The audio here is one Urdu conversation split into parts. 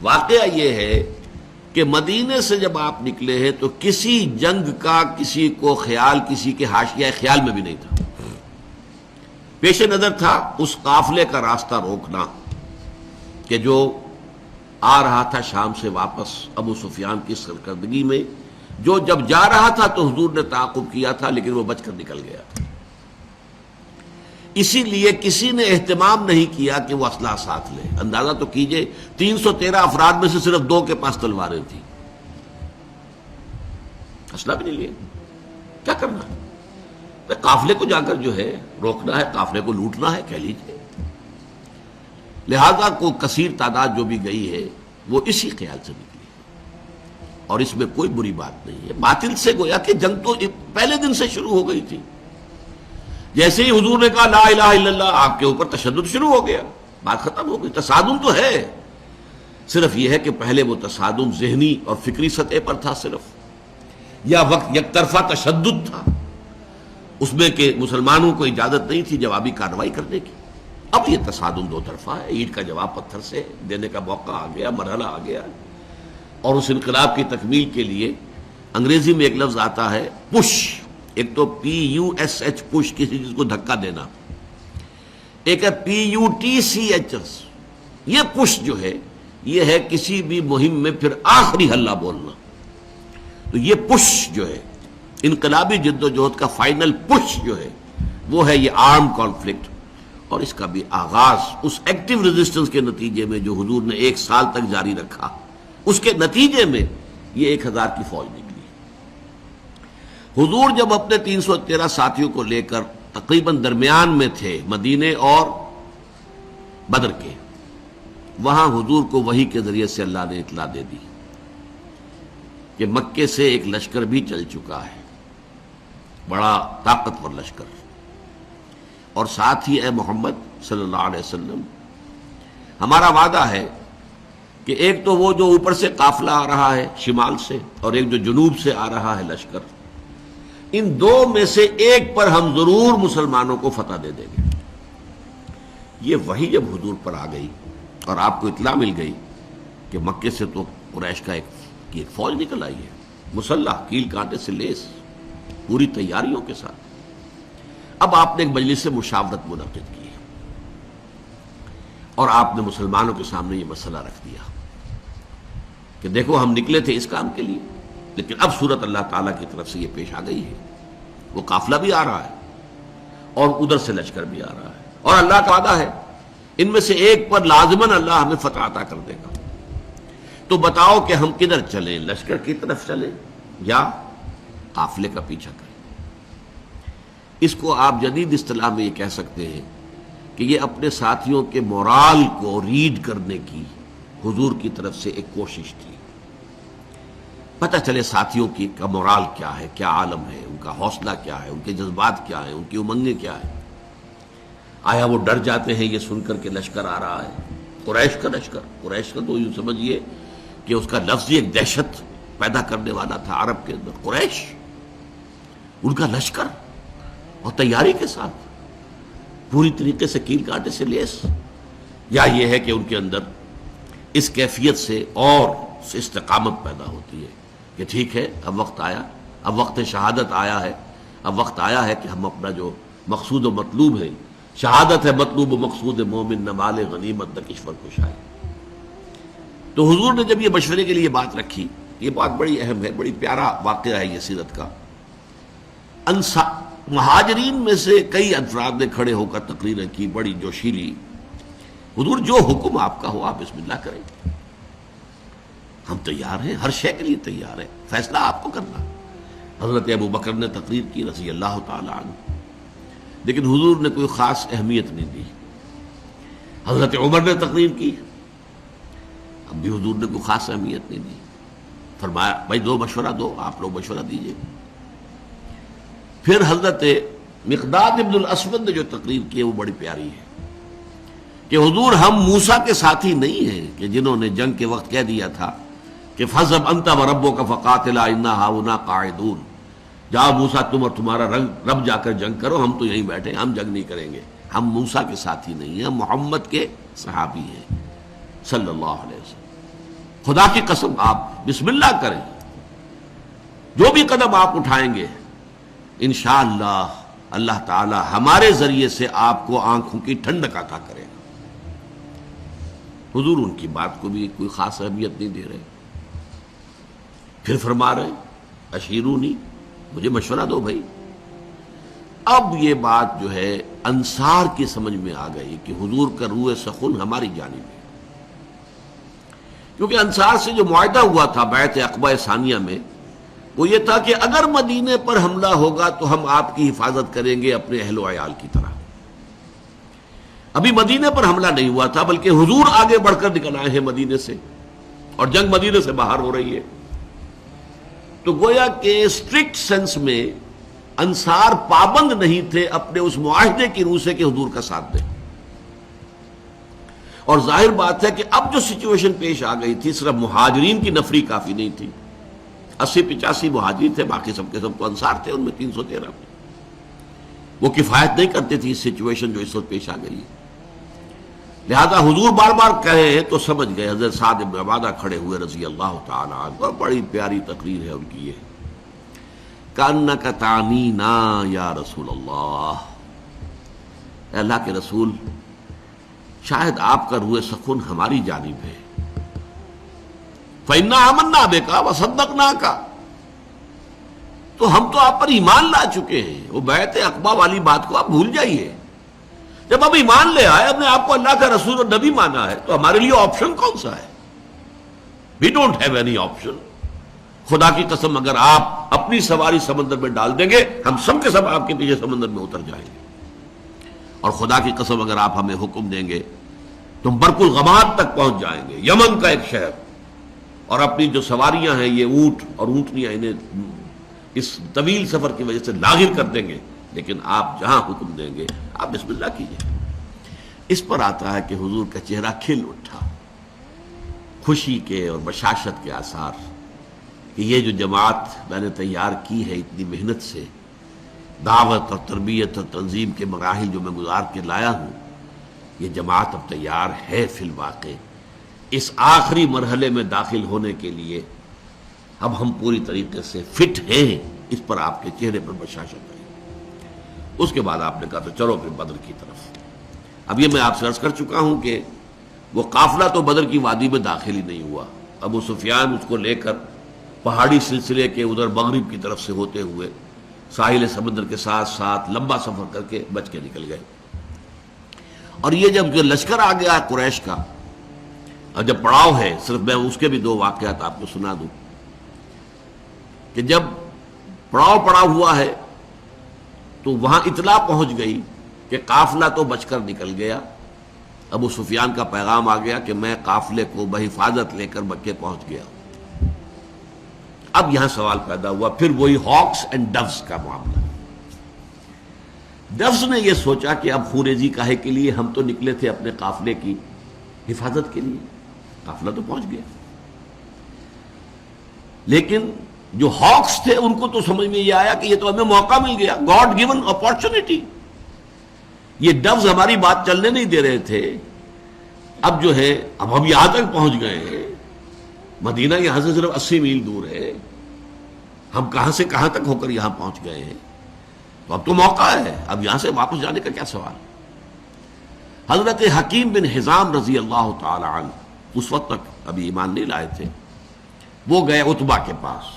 واقعہ یہ ہے کہ مدینے سے جب آپ نکلے ہیں تو کسی جنگ کا کسی کو خیال، کسی کے حاشیہ خیال میں بھی نہیں تھا. پیش نظر تھا اس قافلے کا راستہ روکنا کہ جو آ رہا تھا شام سے واپس ابو سفیان کی سرکردگی میں، جو جب جا رہا تھا تو حضور نے تعاقب کیا تھا لیکن وہ بچ کر نکل گیا. اسی لیے کسی نے اہتمام نہیں کیا کہ وہ اسلحہ ساتھ لے. اندازہ تو کیجئے 313 افراد میں سے صرف 2 کے پاس تلواریں تھیں، اسلحہ بھی نہیں لیے. کیا کرنا ہے؟ قافلے کو جا کر جو ہے روکنا ہے، قافلے کو لوٹنا ہے کہہ لیجیے. لہذا کو کثیر تعداد جو بھی گئی ہے وہ اسی خیال سے نکلی، اور اس میں کوئی بری بات نہیں ہے. باطل سے گویا کہ جنگ تو پہلے دن سے شروع ہو گئی تھی. جیسے ہی حضور نے کہا لا الہ الا اللہ، آپ کے اوپر تشدد شروع ہو گیا، بات ختم ہو گئی. تصادم تو ہے، صرف یہ ہے کہ پہلے وہ تصادم ذہنی اور فکری سطح پر تھا صرف، یا وقت یک طرفہ تشدد تھا اس میں کہ مسلمانوں کو اجازت نہیں تھی جوابی کارروائی کرنے کی. اب یہ تصادم 2 طرفہ ہے، اینٹ کا جواب پتھر سے دینے کا موقع آ گیا، مرحلہ آ گیا. اور اس انقلاب کی تکمیل کے لیے انگریزی میں ایک لفظ آتا ہے پش. ایک تو PUSH پش، کسی چیز کو دھکا دینا، ایک ہے PUTCH. یہ پش جو ہے یہ ہے کسی بھی مہم میں پھر آخری حلہ بولنا. تو یہ پش جو ہے انقلابی جد و جہد کا فائنل پش جو ہے وہ ہے یہ آرم کانفلکٹ. اور اس کا بھی آغاز اس ایکٹیو ریزسٹنس کے نتیجے میں جو حضور نے 1 سال تک جاری رکھا، اس کے نتیجے میں یہ 1000 کی فوج نکلی. حضور جب اپنے 313 ساتھیوں کو لے کر تقریباً درمیان میں تھے مدینے اور بدر کے، وہاں حضور کو وحی کے ذریعے سے اللہ نے اطلاع دے دی کہ مکے سے ایک لشکر بھی چل چکا ہے، بڑا طاقتور لشکر. اور ساتھ ہی اے محمد صلی اللہ علیہ وسلم، ہمارا وعدہ ہے کہ ایک تو وہ جو اوپر سے قافلہ آ رہا ہے شمال سے، اور ایک جو جنوب سے آ رہا ہے لشکر، ان 2 میں سے ایک پر ہم ضرور مسلمانوں کو فتح دے دیں گے. یہ وحی جب حضور پر آ گئی اور آپ کو اطلاع مل گئی کہ مکے سے تو قریش کا ایک فوج نکل آئی ہے، مسلح، کیل کانٹے سے لیس، پوری تیاریوں کے ساتھ. اب آپ نے ایک مجلس مشاورت منعقد کی اور آپ نے مسلمانوں کے سامنے یہ مسئلہ رکھ دیا کہ دیکھو ہم نکلے تھے اس کام کے لیے، لیکن اب صورت اللہ تعالیٰ کی طرف سے یہ پیش آ گئی ہے. وہ قافلہ بھی آ رہا ہے اور ادھر سے لشکر بھی آ رہا ہے، اور اللہ کا وعدہ ہے ان میں سے ایک پر لازماً اللہ ہمیں فتح عطا کر دے گا. تو بتاؤ کہ ہم کدھر چلیں، لشکر کی طرف چلیں یا قافلے کا پیچھا کریں؟ اس کو آپ جدید اصطلاح میں یہ کہہ سکتے ہیں کہ یہ اپنے ساتھیوں کے مورال کو ریڈ کرنے کی حضور کی طرف سے ایک کوشش تھی. پتہ چلے ساتھیوں کی کا مورال کیا ہے، کیا عالم ہے، ان کا حوصلہ کیا ہے، ان کے جذبات کیا ہیں، ان کی امنگیں کیا ہیں. آیا وہ ڈر جاتے ہیں یہ سن کر کہ لشکر آ رہا ہے، قریش کا لشکر. قریش کا تو یوں سمجھیے کہ اس کا لفظ ایک دہشت پیدا کرنے والا تھا عرب کے اندر. قریش، ان کا لشکر اور تیاری کے ساتھ پوری طریقے سے کیل کانٹے سے لیس. یا یہ ہے کہ ان کے اندر اس کیفیت سے اور استقامت پیدا ہوتی ہے کہ ٹھیک ہے اب وقت آیا، اب وقت شہادت آیا ہے، اب وقت آیا ہے کہ ہم اپنا جو مقصود و مطلوب ہے، شہادت ہے مطلوب و مقصود مومن، نہ مال غنیمت نہ کشور کشائی. تو حضور نے جب یہ مشورے کے لیے بات رکھی، یہ بات بڑی اہم ہے، بڑی پیارا واقعہ ہے یہ سیرت کا. مہاجرین میں سے کئی افراد نے کھڑے ہو کر تقریریں کی بڑی جوشیلی. حضور جو حکم آپ کا ہو آپ بسم اللہ کریں، ہم تیار ہیں، ہر شے کے لیے تیار ہیں، فیصلہ آپ کو کرنا. حضرت ابو بکر نے تقریر کی رضی اللہ تعالی عنہ، لیکن حضور نے کوئی خاص اہمیت نہیں دی. حضرت عمر نے تقریر کی، اب بھی حضور نے کوئی خاص اہمیت نہیں دی. فرمایا بھائی دو مشورہ دو، آپ لوگ مشورہ دیجئے. پھر حضرت مقداد ابن الاسود نے جو تقریر کی ہے وہ بڑی پیاری ہے کہ حضور ہم موسیٰ کے ساتھی نہیں ہیں کہ جنہوں نے جنگ کے وقت کہہ دیا تھا کہ فَاذْهَبْ أَنْتَ وَرَبُّكَ فَقَاتِلَا إِنَّا هَاهُنَا قَاعِدُونَ، جاؤ موسیٰ تم اور تمہارا رب جا کر جنگ کرو، ہم تو یہیں بیٹھے، ہم جنگ نہیں کریں گے. ہم موسیٰ کے ساتھی نہیں ہیں، ہم محمد کے صحابی ہیں صلی اللہ علیہ وسلم. خدا کی قسم آپ بسم اللہ کریں، جو بھی قدم آپ اٹھائیں گے انشاءاللہ اللہ تعالی ہمارے ذریعے سے آپ کو آنکھوں کی ٹھنڈک عطا کرے گا۔ حضور ان کی بات کو بھی کوئی خاص اہمیت نہیں دے رہے، پھر فرما رہے اشیرونی، مجھے مشورہ دو بھائی۔ اب یہ بات جو ہے انصار کی سمجھ میں آ گئی کہ حضور کا روح سخن ہماری جانب ہے، کیونکہ انصار سے جو معاہدہ ہوا تھا بیعت عقبہ ثانیہ میں وہ یہ تھا کہ اگر مدینے پر حملہ ہوگا تو ہم آپ کی حفاظت کریں گے اپنے اہل و عیال کی طرح۔ ابھی مدینے پر حملہ نہیں ہوا تھا، بلکہ حضور آگے بڑھ کر نکل آئے ہیں مدینے سے، اور جنگ مدینے سے باہر ہو رہی ہے۔ تو گویا کہ اسٹرکٹ سینس میں انصار پابند نہیں تھے اپنے اس معاہدے کی روح سے کہ حضور کا ساتھ دیں، اور ظاہر بات ہے کہ اب جو سچویشن پیش آ گئی تھی، صرف مہاجرین کی نفری کافی نہیں تھی، 80-85 مہاجرین تھے، باقی سب کے سب تو انصار تھے، ان میں 313 وہ کفایت نہیں کرتے تھے اس سچویشن جو اس وقت پیش آ گئی ہے۔ لہذا حضور بار بار کہے ہیں تو سمجھ گئے۔ حضرت سعد بن عبادہ کھڑے ہوئے رضی اللہ تعالی عنہ، اور بڑی پیاری تقریر ہے ان کی یہ، کأنک تعنینا یا رسول اللہ، اے اللہ کے رسول شاید آپ کا روح سخن ہماری جانب ہے، فإنا آمنا بک وصدقناک، تو ہم تو آپ پر ایمان لا چکے ہیں۔ وہ بیعت عقبہ والی بات کو آپ بھول جائیے، جب ہم ایمان لے آئے، ہم نے آپ کو اللہ کا رسول اور نبی مانا ہے، تو ہمارے لیے آپشن کون سا ہے؟ We don't have any option. خدا کی قسم اگر آپ اپنی سواری سمندر میں ڈال دیں گے، ہم سب کے سب آپ کے پیچھے سمندر میں اتر جائیں گے، اور خدا کی قسم اگر آپ ہمیں حکم دیں گے تو ہم برق الغماد تک پہنچ جائیں گے، یمن کا ایک شہر، اور اپنی جو سواریاں ہیں یہ اونٹ اور اونٹنیاں، انہیں اس طویل سفر کی وجہ سے لاغر کر دیں گے، لیکن آپ جہاں حکم دیں گے آپ بسم اللہ کیجئے۔ اس پر آتا ہے کہ حضور کا چہرہ کھل اٹھا، خوشی کے اور بشاشت کے آثار، کہ یہ جو جماعت میں نے تیار کی ہے اتنی محنت سے، دعوت اور تربیت اور تنظیم کے مراحل جو میں گزار کے لایا ہوں، یہ جماعت اب تیار ہے فی الواقع اس آخری مرحلے میں داخل ہونے کے لیے، اب ہم پوری طریقے سے فٹ ہیں۔ اس پر آپ کے چہرے پر بشاشت آئی۔ اس کے بعد آپ نے کہا تو چلو پھر بدر کی طرف۔ اب یہ میں آپ سے عرض کر چکا ہوں کہ وہ قافلہ تو بدر کی وادی میں داخل ہی نہیں ہوا، ابو سفیان اس کو لے کر پہاڑی سلسلے کے ادھر مغرب کی طرف سے ہوتے ہوئے ساحل سمندر کے ساتھ ساتھ لمبا سفر کر کے بچ کے نکل گئے۔ اور یہ جب جو لشکر آ گیا قریش کا، اور جب پڑاؤ ہے، صرف میں اس کے بھی دو واقعات آپ کو سنا دوں کہ جب پڑاؤ پڑا ہوا ہے تو وہاں اطلاع پہنچ گئی کہ قافلہ تو بچ کر نکل گیا، ابو سفیان کا پیغام آ گیا کہ میں قافلے کو بحفاظت لے کر مکے پہنچ گیا۔ اب یہاں سوال پیدا ہوا، پھر وہی ہاکس اینڈ ڈوز کا معاملہ۔ ڈوز نے یہ سوچا کہ اب خوریزی کاہے کے لیے، ہم تو نکلے تھے اپنے قافلے کی حفاظت کے لیے، قافلہ تو پہنچ گیا۔ لیکن جو ہاکس تھے ان کو تو سمجھ میں یہ آیا کہ یہ تو ہمیں موقع مل گیا، گاڈ گیون اپارچونٹی۔ یہ ڈوز ہماری بات چلنے نہیں دے رہے تھے، اب جو ہے اب ہم یہاں تک پہنچ گئے ہیں، مدینہ یہاں سے صرف 80 میل دور ہے، ہم کہاں سے کہاں تک ہو کر یہاں پہنچ گئے ہیں، تو اب تو موقع ہے، اب یہاں سے واپس جانے کا کیا سوال۔ حضرت حکیم بن حزام رضی اللہ تعالی عنہ اس وقت تک ابھی ایمان نہیں لائے تھے، وہ گئے عتبہ کے پاس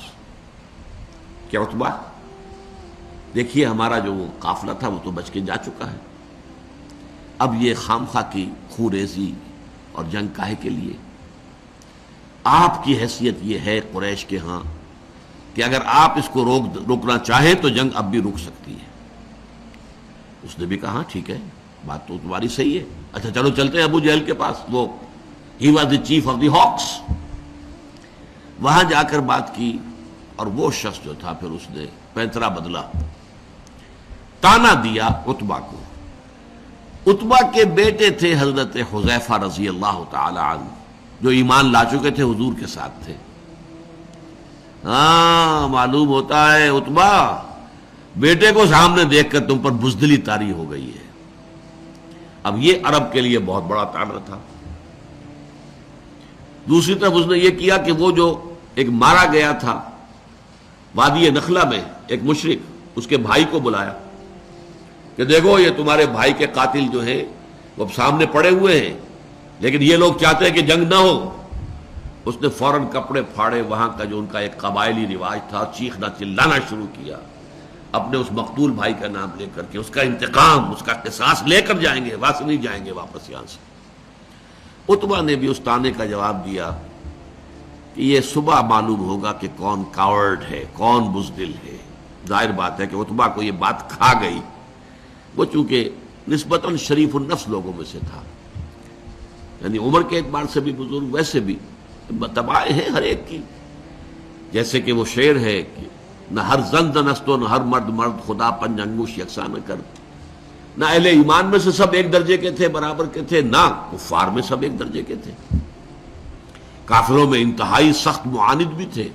کہ عتبہ دیکھیے ہمارا جو وہ قافلہ تھا وہ تو بچ کے جا چکا ہے، اب یہ خامخواہ کی خوریزی اور جنگ کاہے کے لیے؟ آپ کی حیثیت یہ ہے قریش کے ہاں کہ اگر آپ اس کو روکنا چاہیں تو جنگ اب بھی رک سکتی ہے۔ اس نے بھی کہا ٹھیک ہے، بات تو تمہاری صحیح ہے، اچھا چلو چلتے ہیں ابو جہل کے پاس، وہ he was the chief of the ہاکس۔ وہاں جا کر بات کی، اور وہ شخص جو تھا پھر اس نے پینترا بدلا، تانا دیا عتبہ کو۔ عتبہ کے بیٹے تھے حضرت حذیفہ رضی اللہ تعالی عنہ، جو ایمان لا چکے تھے، حضور کے ساتھ تھے۔ ہاں معلوم ہوتا ہے عتبہ بیٹے کو سامنے دیکھ کر تم پر بزدلی طاری ہو گئی ہے۔ اب یہ عرب کے لیے بہت بڑا تانا تھا۔ دوسری طرف اس نے یہ کیا کہ وہ جو ایک مارا گیا تھا وادی نخلا میں ایک مشرک، اس کے بھائی کو بلایا کہ دیکھو یہ تمہارے بھائی کے قاتل جو ہیں وہ اب سامنے پڑے ہوئے ہیں، لیکن یہ لوگ چاہتے ہیں کہ جنگ نہ ہو۔ اس نے فوراً کپڑے پھاڑے، وہاں کا جو ان کا ایک قبائلی رواج تھا، چیخنا چلانا شروع کیا اپنے اس مقتول بھائی کا نام لے کر کے، اس کا انتقام، اس کا قصاص لے کر جائیں گے، واپس نہیں جائیں گے واپس یہاں سے۔ عتبہ نے بھی اس طانے کا جواب دیا کہ یہ صبح معلوم ہوگا کہ کون کاورڈ ہے، کون بزدل ہے۔ ظاہر بات ہے کہ عتبہ کو یہ بات کھا گئی، وہ چونکہ نسبتاً شریف النفس لوگوں میں سے تھا، یعنی عمر کے اعتبار سے بھی بزرگ، ویسے بھی تباہ ہے ہر ایک کی، جیسے کہ وہ شعر ہے کہ نہ ہر زن زنستو نہ ہر مرد مرد، خدا پنج انگوش یکساں نہ کر۔ نہ اہل ایمان میں سے سب ایک درجے کے تھے، برابر کے تھے، نہ کفار میں سب ایک درجے کے تھے۔ کافروں میں انتہائی سخت معاند بھی تھے،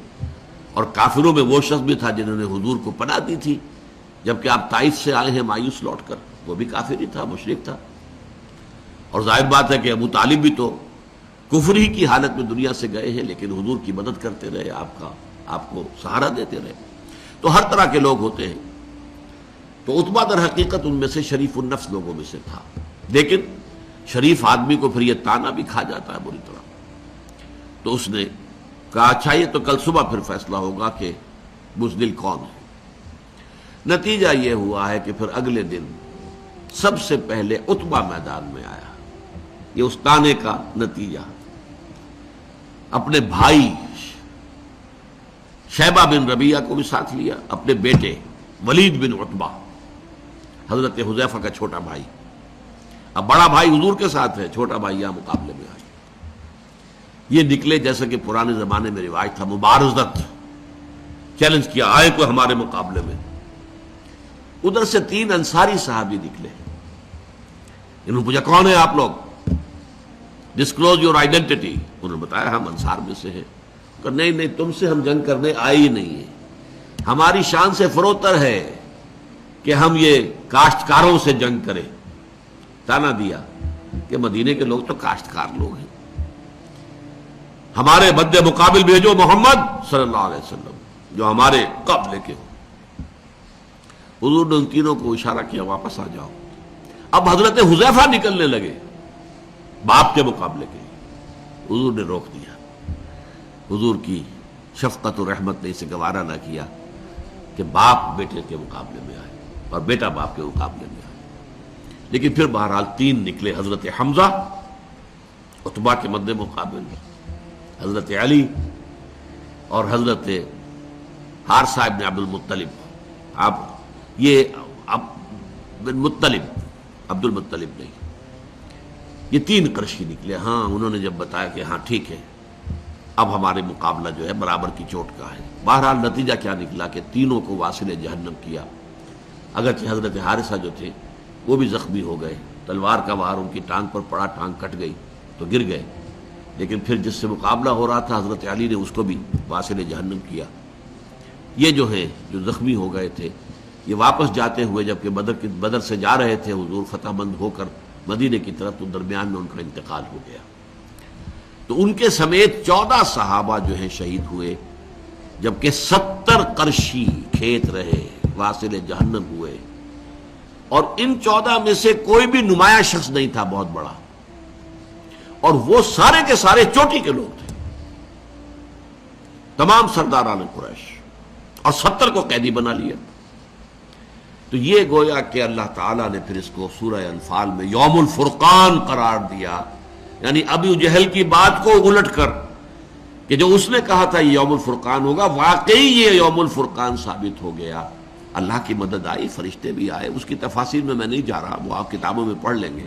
اور کافروں میں وہ شخص بھی تھا جنہوں نے حضور کو پناہ دی تھی جبکہ آپ طائف سے آئے ہیں مایوس لوٹ کر، وہ بھی کافر ہی تھا، مشرک تھا۔ اور ظاہر بات ہے کہ ابو طالب بھی تو کفر ہی کی حالت میں دنیا سے گئے ہیں، لیکن حضور کی مدد کرتے رہے، آپ کو سہارا دیتے رہے۔ تو ہر طرح کے لوگ ہوتے ہیں، تو عتبہ در حقیقت ان میں سے شریف النفس لوگوں میں سے تھا، لیکن شریف آدمی کو پھر یہ تانا بھی کھا جاتا ہے بری طرح۔ تو اس نے کہا اچھا یہ تو کل صبح پھر فیصلہ ہوگا کہ بزدل کون ہے۔ نتیجہ یہ ہوا ہے کہ پھر اگلے دن سب سے پہلے عتبہ میدان میں آیا۔ یہ اس تانے کا نتیجہ، اپنے بھائی شیبہ بن ربیعہ کو بھی ساتھ لیا، اپنے بیٹے ولید بن عتبہ، حضرت حذیفہ کا چھوٹا بھائی۔ اب بڑا بھائی حضور کے ساتھ ہے، چھوٹا بھائی یہاں مقابلے میں آیا۔ یہ نکلے جیسا کہ پرانے زمانے میں رواج تھا، مبارزت، چیلنج کیا، آئے کوئی ہمارے مقابلے میں۔ ادھر سے 3 انصاری صحابی نکلے، انہوں نے پوچھا کون ہے آپ لوگ، ڈسکلوز یور آئیڈینٹی۔ انہوں نے بتایا ہم انصار میں سے ہیں۔ کہ نہیں تم سے ہم جنگ کرنے آئے ہی نہیں ہیں، ہماری شان سے فروتر ہے کہ ہم یہ کاشتکاروں سے جنگ کریں۔ تانا دیا کہ مدینے کے لوگ تو کاشتکار لوگ ہیں، ہمارے مد مقابل بھیجو محمد صلی اللہ علیہ وسلم جو ہمارے قبلے کے ہو۔ حضور نے ان تینوں کو اشارہ کیا واپس آ جاؤ۔ اب حضرت حذیفہ نکلنے لگے باپ کے مقابلے کے لیے، حضور نے روک دیا۔ حضور کی شفقت و رحمت نے اسے گوارا نہ کیا کہ باپ بیٹے کے مقابلے میں آئے اور بیٹا باپ کے مقابلے میں آئے، لیکن پھر بہرحال 3 نکلے، حضرت حمزہ عتبہ کے مد مقابل، حضرت علی اور حضرت حارثہ ابن عبد المطلب۔ آپ یہ بن مطلب، عبد المطلب نہیں، یہ 3 قرشی نکلے۔ ہاں انہوں نے جب بتایا کہ ہاں ٹھیک ہے اب ہمارے مقابلہ جو ہے برابر کی چوٹ کا ہے۔ بہرحال نتیجہ کیا نکلا کہ تینوں کو واصل جہنم کیا، اگرچہ حضرت حارثہ جو تھے وہ بھی زخمی ہو گئے، تلوار کا وار ان کی ٹانگ پر پڑا، ٹانگ کٹ گئی تو گر گئے، لیکن پھر جس سے مقابلہ ہو رہا تھا حضرت علی نے اس کو بھی واصل جہنم کیا۔ یہ جو ہے جو زخمی ہو گئے تھے یہ واپس جاتے ہوئے جبکہ بدر سے جا رہے تھے حضور فتح مند ہو کر مدینے کی طرف، تو درمیان میں ان کا انتقال ہو گیا۔ تو ان کے سمیت 14 صحابہ جو ہیں شہید ہوئے، جبکہ 70 قرشی کھیت رہے، واصل جہنم ہوئے۔ اور ان 14 میں سے کوئی بھی نمایاں شخص نہیں تھا بہت بڑا، اور وہ سارے کے سارے چوٹی کے لوگ تھے، تمام سرداران قریش، اور 70 کو قیدی بنا لیا۔ تو یہ گویا کہ اللہ تعالیٰ نے پھر اس کو سورہ انفال میں یوم الفرقان قرار دیا، یعنی ابو جہل کی بات کو الٹ کر کہ جو اس نے کہا تھا یہ یوم الفرقان ہوگا، واقعی یہ یوم الفرقان ثابت ہو گیا۔ اللہ کی مدد آئی، فرشتے بھی آئے، اس کی تفاصیل میں نہیں جا رہا، وہ آپ کتابوں میں پڑھ لیں گے۔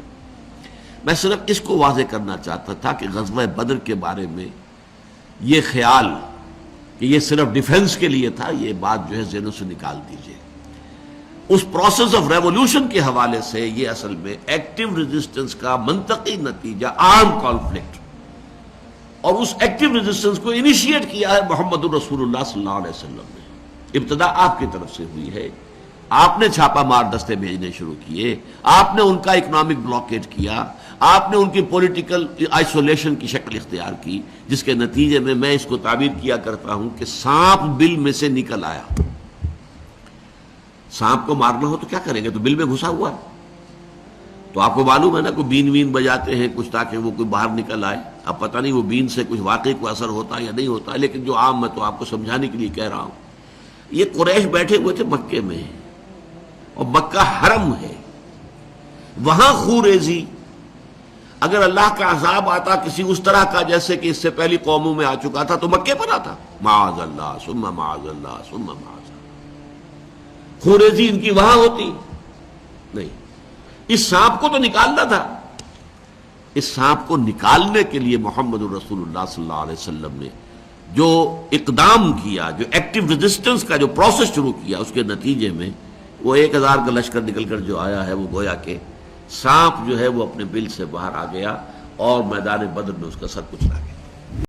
میں صرف اس کو واضح کرنا چاہتا تھا کہ غزوہ بدر کے بارے میں یہ خیال کہ یہ صرف ڈیفنس کے لیے تھا، یہ بات جو ہے ذہنوں سے نکال دیجئے۔ اس پروسیس آف ریولوشن کے حوالے سے یہ اصل میں ایکٹیو ریزسٹنس کا منطقی نتیجہ، آرم کانفلکٹ، اور اس ایکٹیو ریزسٹنس کو انیشیٹ کیا ہے محمد الرسول اللہ صلی اللہ علیہ وسلم نے۔ ابتدا آپ کی طرف سے ہوئی ہے، آپ نے چھاپا مار دستے بھیجنے شروع کیے، آپ نے ان کا اکنامک بلاکیٹ کیا، آپ نے ان کی پولیٹیکل آئسولیشن کی شکل اختیار کی، جس کے نتیجے میں اس کو تعبیر کیا کرتا ہوں کہ سانپ بل میں سے نکل آیا۔ سانپ کو مارنا ہو تو کیا کریں گے؟ تو بل میں گھسا ہوا ہے، تو آپ کو معلوم ہے نا، کوئی بین وین بجاتے ہیں کچھ تاکہ وہ کوئی باہر نکل آئے۔ اب پتہ نہیں وہ بین سے کچھ واقعی کوئی اثر ہوتا ہے یا نہیں ہوتا ہے، لیکن جو عام میں تو آپ کو سمجھانے کے لیے کہہ رہا ہوں۔ یہ قریش بیٹھے ہوئے تھے مکے میں، اور مکہ حرم ہے، وہاں خوریزی، اگر اللہ کا عذاب آتا کسی اس طرح کا جیسے کہ اس سے پہلی قوموں میں آ چکا تھا تو مکے پر آتا، معاذ اللہ ثم معاذ اللہ ثم معاذ اللہ، خوریزی ان کی وہاں ہوتی نہیں۔ اس سانپ کو تو نکالنا تھا، اس سانپ کو نکالنے کے لیے محمد الرسول اللہ صلی اللہ علیہ وسلم نے جو اقدام کیا، جو ایکٹیو ریزسٹنس کا جو پروسیس شروع کیا، اس کے نتیجے میں وہ 1000 کا لشکر نکل کر جو آیا ہے، وہ گویا کہ سانپ جو ہے وہ اپنے بل سے باہر آ گیا اور میدان بدر میں اس کا سر کچلا گیا۔